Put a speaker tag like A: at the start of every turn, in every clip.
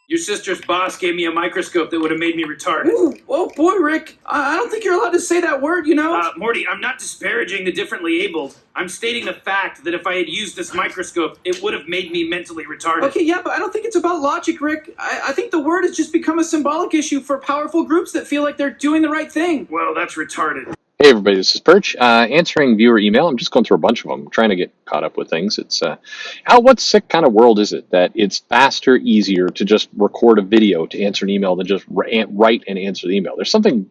A: Your sister's boss gave me a microscope that would have made me retarded.
B: Ooh, oh boy, Rick. I don't think you're allowed to say that word, you know?
A: Morty, I'm not disparaging the differently abled. I'm stating the fact that if I had used this microscope, it would have made me mentally retarded.
B: Okay, yeah, but I don't think it's about logic, Rick. I think the word has just become a symbolic issue for powerful groups that feel like they're doing the right thing.
A: Well, that's retarded.
C: Hey everybody, this is Perch, answering viewer email. I'm just going through a bunch of them, trying to get caught up with things. It's what sick kind of world is it that it's faster, easier to just record a video to answer an email than just write and answer the email? There's something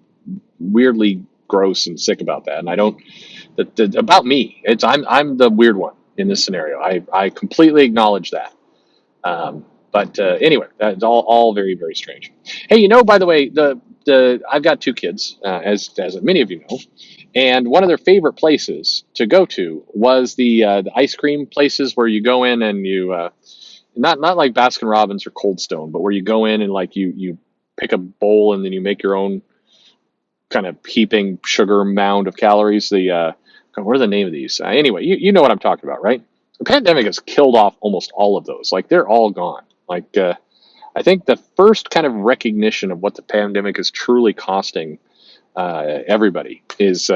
C: weirdly gross and sick about that, and I don't. About me, I'm the weird one in this scenario. I completely acknowledge that. But anyway, that's all very, very strange. Hey, by the way, I've got two kids, as many of you know, and one of their favorite places to go to was the ice cream places where you go in and you not like Baskin Robbins or Cold Stone, but where you go in and like you pick a bowl and then you make your own kind of heaping sugar mound of calories. What are the name of these? Anyway, you know what I'm talking about, right? The pandemic has killed off almost all of those. Like they're all gone. Like I think the first kind of recognition of what the pandemic is truly costing everybody is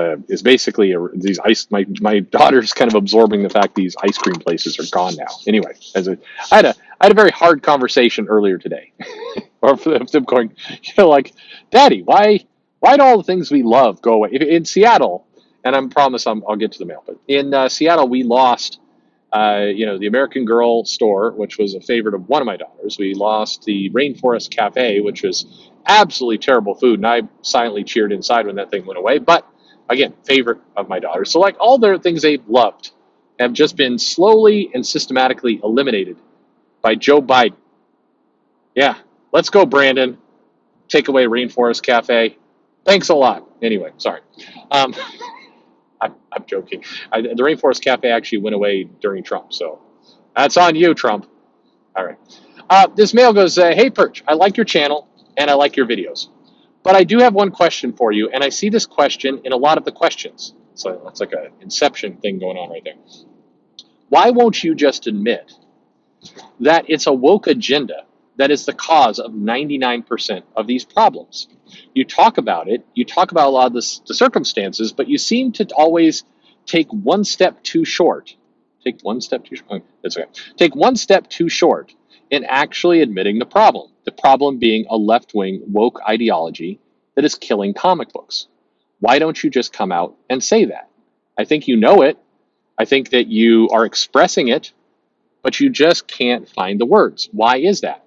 C: basically these ice. My daughter's kind of absorbing the fact these ice cream places are gone now. Anyway, I had a very hard conversation earlier today, or for them going, like, Daddy, why do all the things we love go away? In Seattle, and I promise I'll get to the mail, but in Seattle we lost. The American Girl store, which was a favorite of one of my daughters. We lost the Rainforest Cafe, which was absolutely terrible food, and I silently cheered inside when that thing went away. But again, favorite of my daughters. So like all their things they've loved have just been slowly and systematically eliminated by Joe Biden. Yeah, let's go, Brandon. Take away Rainforest Cafe. Thanks a lot. Anyway, sorry. I'm joking. The Rainforest Cafe actually went away during Trump, so that's on you, Trump. All right. This mail goes, hey, Perch, I like your channel and I like your videos, but I do have one question for you, and I see this question in a lot of the questions. So that's like an Inception thing going on right there. Why won't you just admit that it's a woke agenda that is the cause of 99% of these problems? You talk about it, you talk about a lot of the circumstances, but you seem to always take one step too short. Take one step too short. That's okay. Take one step too short in actually admitting the problem. The problem being a left-wing woke ideology that is killing comic books. Why don't you just come out and say that? I think you know it. I think that you are expressing it, but you just can't find the words. Why is that?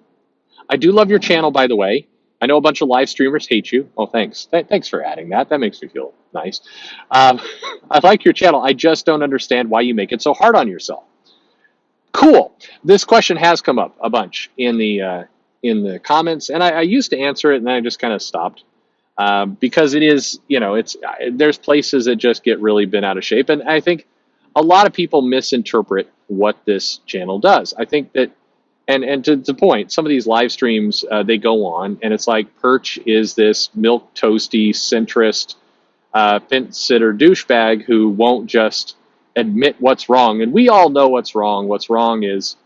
C: I do love your channel, by the way. I know a bunch of live streamers hate you. Oh, thanks. Thanks for adding that. That makes me feel nice. I like your channel. I just don't understand why you make it so hard on yourself. Cool. This question has come up a bunch in the comments, and I used to answer it, and then I just kind of stopped because it is, there's places that just get really bent out of shape, and I think a lot of people misinterpret what this channel does. I think that. And to the point, some of these live streams, they go on, and it's like Perch is this milk toasty, centrist, fence-sitter douchebag who won't just admit what's wrong. And we all know what's wrong. What's wrong is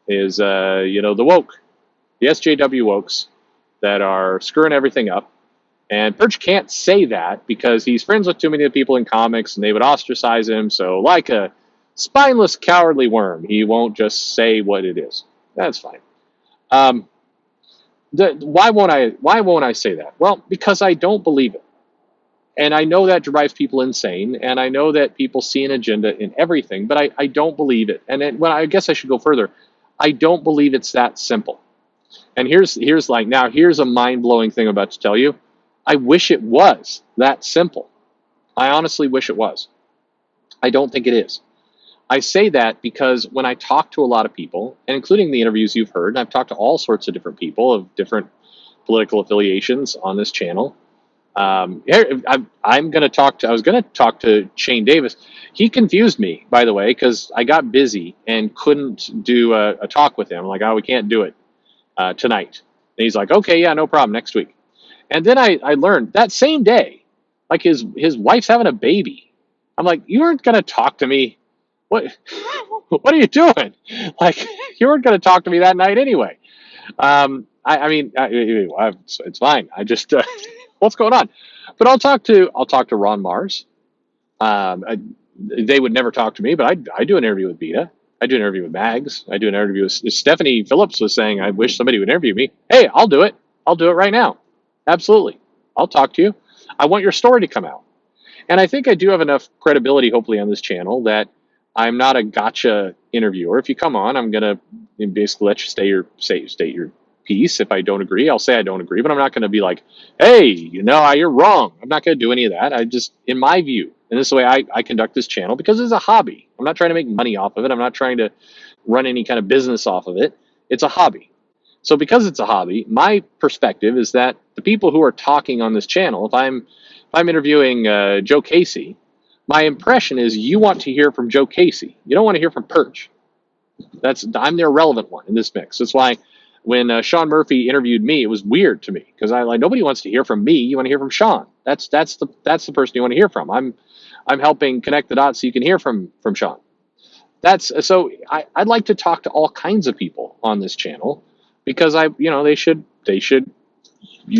C: the woke, the SJW wokes that are screwing everything up. And Perch can't say that because he's friends with too many people in comics, and they would ostracize him. So like a spineless, cowardly worm, he won't just say what it is. That's fine. Why won't I say that? Well, because I don't believe it. And I know that drives people insane, and I know that people see an agenda in everything, but I don't believe it. And I guess I should go further. I don't believe it's that simple. And here's a mind-blowing thing I'm about to tell you. I wish it was that simple. I honestly wish it was. I don't think it is. I say that because when I talk to a lot of people, and including the interviews you've heard, and I've talked to all sorts of different people of different political affiliations on this channel. I was going to talk to Shane Davis. He confused me, by the way, because I got busy and couldn't do a talk with him. I'm like, we can't do it tonight. And he's like, okay, yeah, no problem, next week. And then I learned that same day, like his wife's having a baby. I'm like, you aren't going to talk to me. What are you doing? Like, you weren't going to talk to me that night anyway. It's fine. I just what's going on? But I'll talk to Ron Mars. They would never talk to me, but I do an interview with Beta. I do an interview with Mags. I do an interview with Stephanie Phillips was saying, I wish somebody would interview me. Hey, I'll do it. I'll do it right now. Absolutely. I'll talk to you. I want your story to come out. And I think I do have enough credibility, hopefully, on this channel that I'm not a gotcha interviewer. If you come on, I'm going to basically let you state your piece. If I don't agree, I'll say I don't agree, but I'm not going to be like, hey, you're wrong. I'm not going to do any of that. I just, in my view, and this is the way I conduct this channel because it's a hobby. I'm not trying to make money off of it. I'm not trying to run any kind of business off of it. It's a hobby. So because it's a hobby, my perspective is that the people who are talking on this channel, if I'm interviewing Joe Casey, my impression is you want to hear from Joe Casey. You don't want to hear from Perch. I'm the irrelevant one in this mix. That's why when Sean Murphy interviewed me, it was weird to me because nobody wants to hear from me. You want to hear from Sean. That's the person you want to hear from. I'm helping connect the dots so you can hear from Sean. I'd like to talk to all kinds of people on this channel because you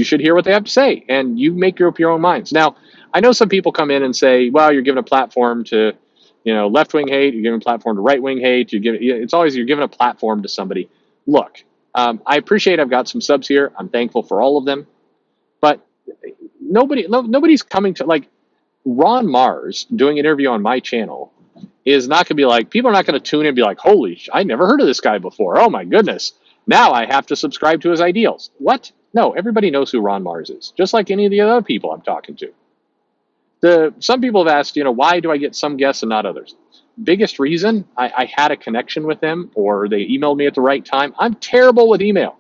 C: should hear what they have to say and you make up your own minds. Now, I know some people come in and say, well, you're giving a platform to, left-wing hate, you're giving a platform to right-wing hate, you're giving a platform to somebody. Look, I appreciate I've got some subs here. I'm thankful for all of them. But nobody's coming to, like, Ron Mars doing an interview on my channel is not going to be like, people are not going to tune in and be like, holy, I never heard of this guy before. Oh, my goodness. Now I have to subscribe to his ideals. What? No, everybody knows who Ron Mars is, just like any of the other people I'm talking to. Some people have asked, why do I get some guests and not others? Biggest reason, I had a connection with them or they emailed me at the right time. I'm terrible with email.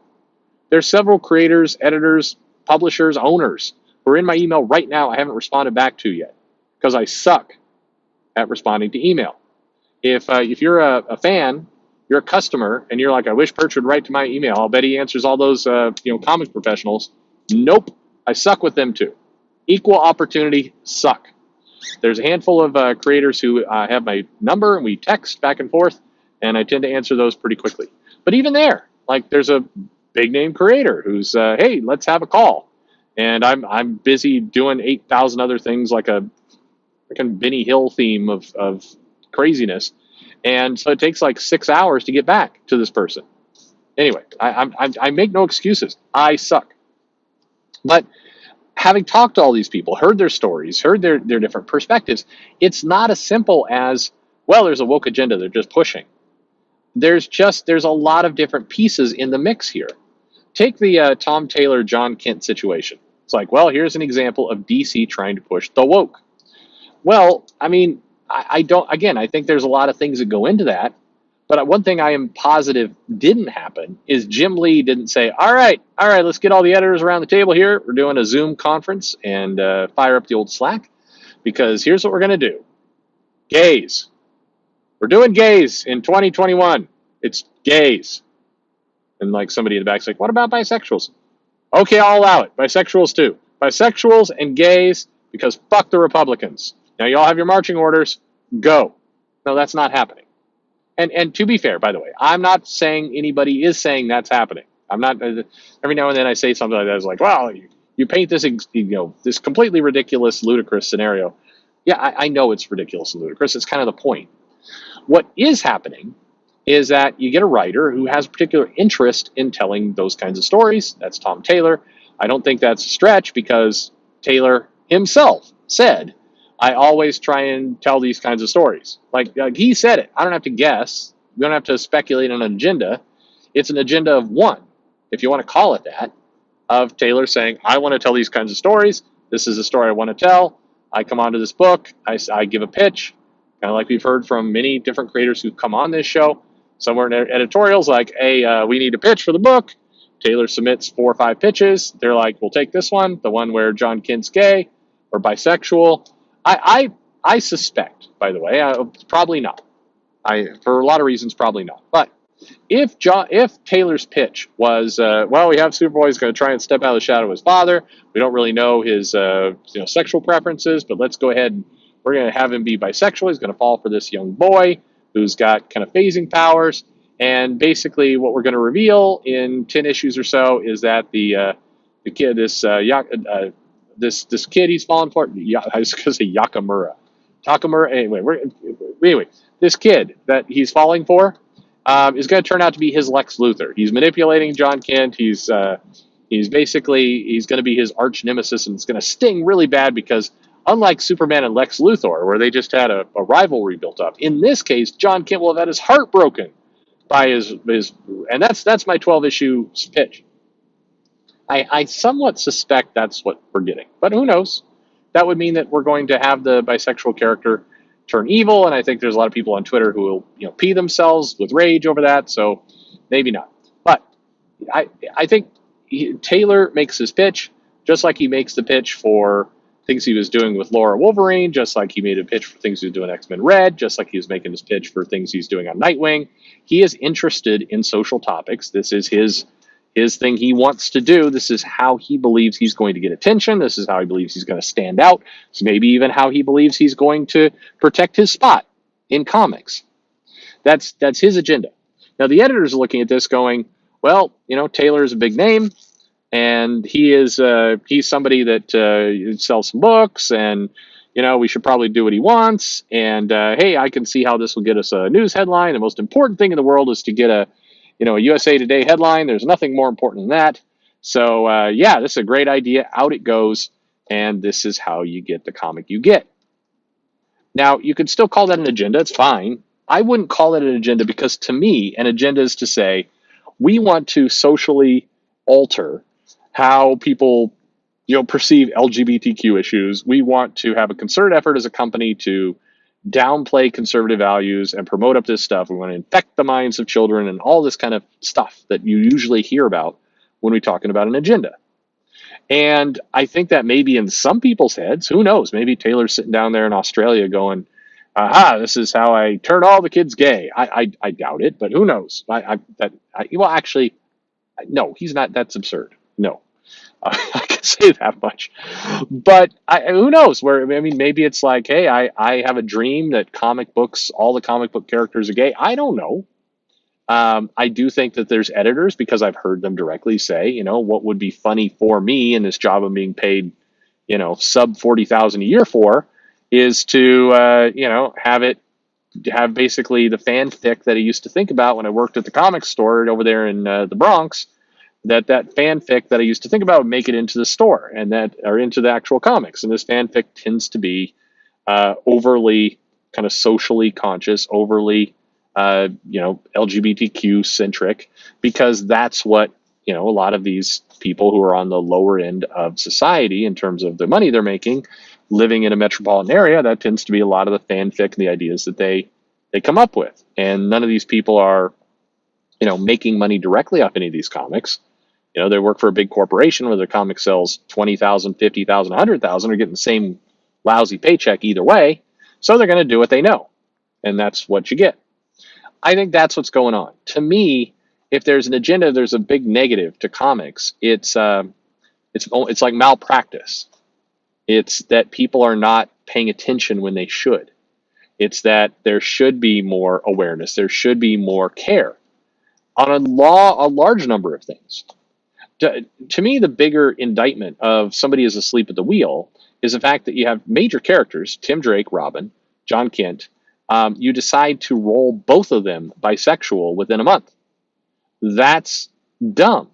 C: There's several creators, editors, publishers, owners who are in my email right now I haven't responded back to yet because I suck at responding to email. If you're a fan, you're a customer, and you're like, I wish Perch would write to my email, I'll bet he answers all those comics professionals. Nope, I suck with them too. Equal opportunity, suck. There's a handful of creators who have my number, and we text back and forth, and I tend to answer those pretty quickly. But even there, like there's a big name creator who's, hey, let's have a call. And I'm busy doing 8,000 other things like a freaking Benny Hill theme of craziness. And so it takes like 6 hours to get back to this person. Anyway, I make no excuses. I suck. But having talked to all these people, heard their stories, heard their different perspectives, it's not as simple as, well, there's a woke agenda they're just pushing. There's a lot of different pieces in the mix here. Take the Tom Taylor, John Kent situation. It's like, well, here's an example of DC trying to push the woke. Well, I mean, I think there's a lot of things that go into that. But one thing I am positive didn't happen is Jim Lee didn't say, all right, let's get all the editors around the table here. We're doing a Zoom conference and fire up the old Slack because here's what we're going to do. Gays. We're doing gays in 2021. It's gays. And like somebody in the back's like, what about bisexuals? Okay, I'll allow it. Bisexuals too. Bisexuals and gays because fuck the Republicans. Now y'all have your marching orders. Go. No, that's not happening. And to be fair, by the way, I'm not saying anybody is saying that's happening. I'm not. Every now and then I say something like that. It's like, well, you paint this, this completely ridiculous, ludicrous scenario. Yeah, I know it's ridiculous and ludicrous. It's kind of the point. What is happening is that you get a writer who has a particular interest in telling those kinds of stories. That's Tom Taylor. I don't think that's a stretch because Taylor himself said, I always try and tell these kinds of stories. Like he said it. I don't have to guess. We don't have to speculate on an agenda. It's an agenda of one, if you want to call it that, of Taylor saying, I want to tell these kinds of stories. This is a story I want to tell. I come onto this book. I give a pitch, kind of like we've heard from many different creators who've come on this show. Somewhere in their editorials like, hey, we need a pitch for the book. Taylor submits 4 or 5 pitches. They're like, we'll take this one, the one where John Kent's gay or bisexual. I suspect, by the way, probably not. For a lot of reasons, probably not. But if Taylor's pitch was, well, we have Superboy's going to try and step out of the shadow of his father. We don't really know his sexual preferences, but let's go ahead and we're going to have him be bisexual. He's going to fall for this young boy who's got kind of phasing powers. And basically, what we're going to reveal in 10 issues or so is that the kid, this kid he's fallen for. I was going to say Takamura. Anyway, this kid that he's falling for is going to turn out to be his Lex Luthor. He's manipulating John Kent. He's going to be his arch nemesis, and it's going to sting really bad because unlike Superman and Lex Luthor, where they just had a rivalry built up, in this case, John Kent will have had his heart broken by his and that's my 12 issue pitch. I somewhat suspect that's what we're getting, but who knows? That would mean that we're going to have the bisexual character turn evil, and I think there's a lot of people on Twitter who will pee themselves with rage over that. So maybe not. But I think Taylor makes his pitch just like he makes the pitch for things he was doing with Laura Wolverine, just like he made a pitch for things he was doing X-Men Red, just like he was making his pitch for things he's doing on Nightwing. He is interested in social topics. This is his thing he wants to do. This is how he believes he's going to get attention. This is how he believes he's going to stand out. It's maybe even how he believes he's going to protect his spot in comics. That's his agenda. Now the editors are looking at this going, well, Taylor is a big name, and he's somebody that sells some books, and we should probably do what he wants. And hey, I can see how this will get us a news headline. The most important thing in the world is to get a USA Today headline. There's nothing more important than that. So yeah, this is a great idea. Out it goes, and this is how you get the comic you get. Now, you could still call that an agenda. It's fine. I wouldn't call it an agenda because, to me, an agenda is to say we want to socially alter how people perceive LGBTQ issues. We want to have a concerted effort as a company to downplay conservative values and promote up this stuff. We want to infect the minds of children and all this kind of stuff that you usually hear about when we're talking about an agenda. And I think that maybe in some people's heads, who knows, maybe Taylor's sitting down there in Australia going, aha, this is how I turn all the kids gay. I doubt it, but who knows? Actually, no, he's not. That's absurd. No. I can say that much, but who knows? Maybe it's like, hey, I have a dream that all the comic book characters are gay. I don't know. I do think that there's editors, because I've heard them directly say, what would be funny for me in this job I'm being paid, sub $40,000 a year for, is to have basically the fanfic that I used to think about when I worked at the comic store over there in the Bronx. That fanfic that I used to think about would make it into the store or into the actual comics. And this fanfic tends to be overly kind of socially conscious, overly LGBTQ centric, because that's what a lot of these people who are on the lower end of society in terms of the money they're making, living in a metropolitan area, that tends to be a lot of the fanfic and the ideas that they come up with. And none of these people are making money directly off any of these comics. They work for a big corporation where their comic sells 20,000, 50,000, 100,000, are getting the same lousy paycheck either way. So they're going to do what they know. And that's what you get. I think that's what's going on. To me, if there's an agenda, there's a big negative to comics. It's like malpractice. It's that people are not paying attention when they should. It's that there should be more awareness. There should be more care on a large number of things. To me, the bigger indictment of somebody is asleep at the wheel is the fact that you have major characters, Tim Drake, Robin, John Kent. You decide to roll both of them bisexual within a month. That's dumb.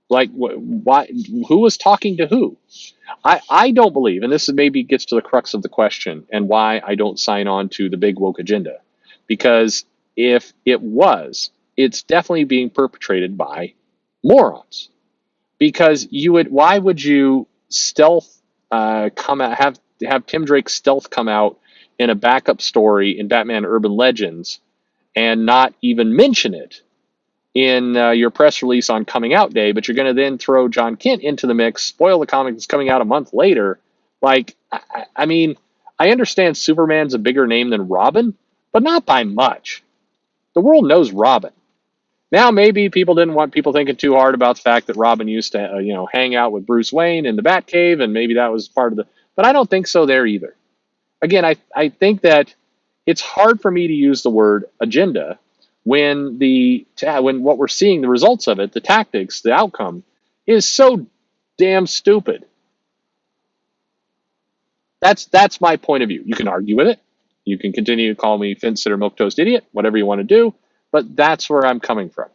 C: Like, why? Who was talking to who? I don't believe, and this maybe gets to the crux of the question and why I don't sign on to the big woke agenda. Because if it was, it's definitely being perpetrated by morons. Because why would you stealth come out, have Tim Drake stealth come out in a backup story in Batman Urban Legends and not even mention it in your press release on coming out day, but you're going to then throw John Kent into the mix, spoil the comic that's coming out a month later. Like, I understand Superman's a bigger name than Robin, but not by much. The world knows Robin. Now, maybe people didn't want people thinking too hard about the fact that Robin used to, hang out with Bruce Wayne in the Batcave, and maybe that was part of but I don't think so there either. Again, I think that it's hard for me to use the word agenda when what we're seeing, the results of it, the tactics, the outcome, is so damn stupid. That's my point of view. You can argue with it. You can continue to call me Finstead or Milquetoast idiot, whatever you want to do, but that's where I'm coming from.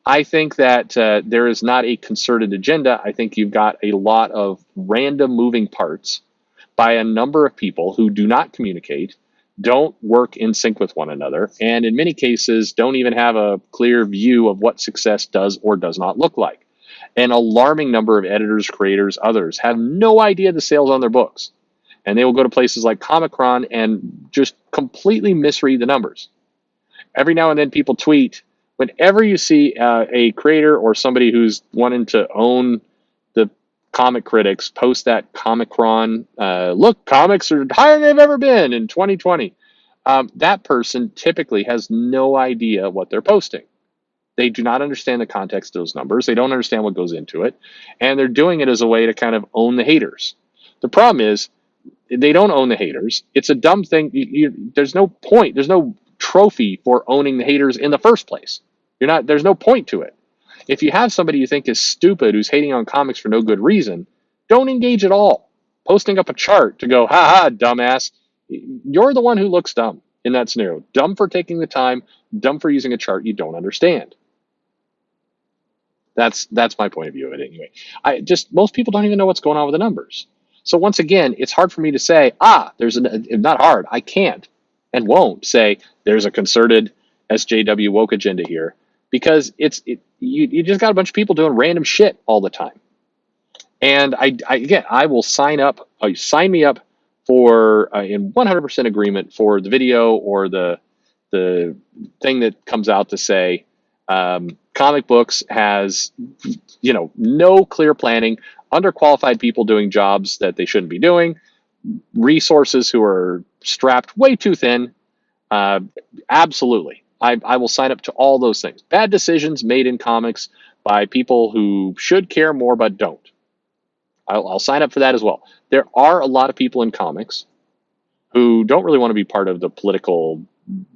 C: I think that there is not a concerted agenda. I think you've got a lot of random moving parts by a number of people who do not communicate, don't work in sync with one another, and in many cases don't even have a clear view of what success does or does not look like. An alarming number of editors, creators, others have no idea the sales on their books. And they will go to places like Comic-Con and just completely misread the numbers. Every now and then people tweet, whenever you see a creator or somebody who's wanting to own the comic critics post that Comic-Con, look, comics are higher than they've ever been in 2020. That person typically has no idea what they're posting. They do not understand the context of those numbers. They don't understand what goes into it. And they're doing it as a way to kind of own the haters. The problem is, they don't own the haters. It's a dumb thing. There's no point. There's no trophy for owning the haters in the first place. There's no point to it. If you have somebody you think is stupid who's hating on comics for no good reason, don't engage at all. Posting up a chart to go, ha ha, dumbass. You're the one who looks dumb in that scenario. Dumb for taking the time, dumb for using a chart you don't understand. That's my point of view of it anyway. Most people don't even know what's going on with the numbers. So once again, it's hard for me to say, not hard. I can't and won't say there's a concerted SJW woke agenda here, because you just got a bunch of people doing random shit all the time. And I will sign up. Sign me up for in 100% agreement for the video or the thing that comes out to say comic books has no clear planning, underqualified people doing jobs that they shouldn't be doing, resources who are strapped way too thin. Absolutely. I will sign up to all those things. Bad decisions made in comics by people who should care more but don't. I'll sign up for that as well. There are a lot of people in comics who don't really want to be part of the political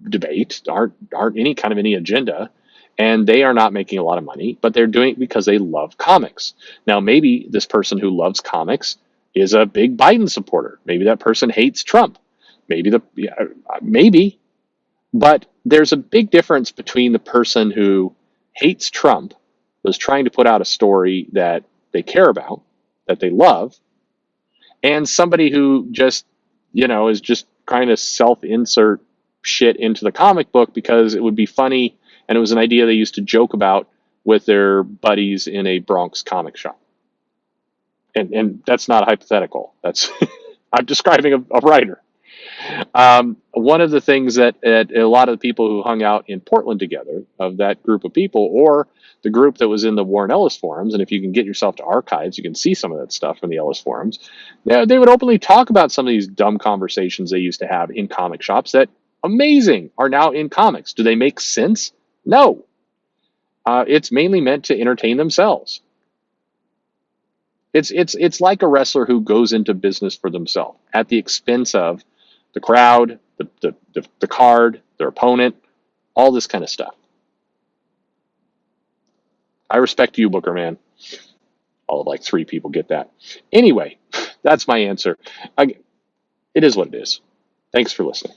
C: debate, aren't any agenda, and they are not making a lot of money, but they're doing it because they love comics. Now, maybe this person who loves comics is a big Biden supporter. Maybe that person hates Trump. Maybe. But there's a big difference between the person who hates Trump, was trying to put out a story that they care about, that they love, and somebody who just, is just trying to self-insert shit into the comic book because it would be funny and it was an idea they used to joke about with their buddies in a Bronx comic shop. And that's not hypothetical. That's I'm describing a writer. One of the things that a lot of the people who hung out in Portland together, of that group of people, or the group that was in the Warren Ellis forums, and if you can get yourself to archives, you can see some of that stuff from the Ellis forums, they would openly talk about some of these dumb conversations they used to have in comic shops that, amazing, are now in comics. Do they make sense? No. It's mainly meant to entertain themselves. It's like a wrestler who goes into business for themselves at the expense of the crowd, the card, their opponent, all this kind of stuff. I respect you, Booker Man. All of like 3 people get that. Anyway, that's my answer. It is what it is. Thanks for listening.